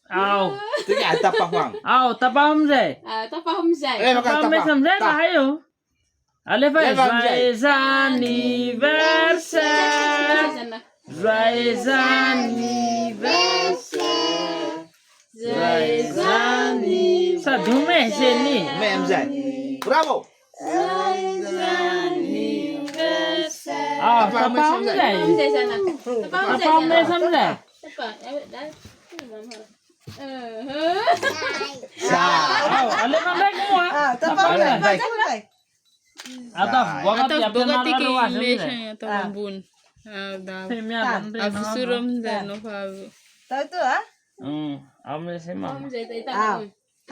Au. Sige, tapak wang. Au, tapahom zay. Tapahom zay. Tapahom may samzay tayo. Allez, vai. Joyeux anniversaire. Joyeux anniversaire. Joyeux anniversaire. Sa dhume seni. Mem zay. Bravo. Joyeux anniversaire. Au, tapahom zay. Tapahom zay sana. Tapahom may samzay. Au, allez mamay mo ha. Tapahom Ayan, zay. zay. Tapahom zay. Atau bogat ya bogati ke penara English ruas. ya to bun. Da. Femia Afusurum da no pavu. Tahu tu ah? Ame si mama. Ah.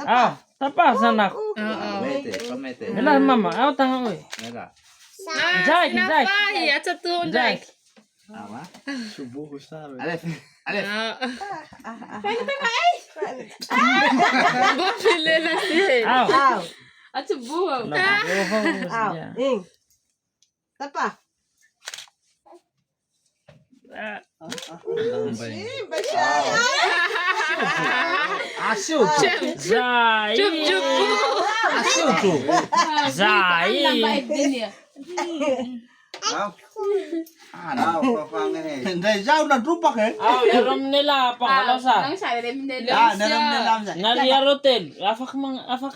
Ah, tapa sanak. Pamete, pamete. Ela mama, au tanga oi. Mera. Jai, jai. Ai, acha tu Jai. Apa? Subuh besar. Alef. Alef. Bo pile la si. Au. Au. Buo. Au. Ing. Tapa. Asu. Jai. Chup chup. Asu tu. Jai. Lambat din ya. Ano, papangan eh. Hindi, jauh na drupak eh. Au, yarom nila pangalasan. Ang sa rin nila. Ah, dalam dalam. Nali yarotel. Afak mang afak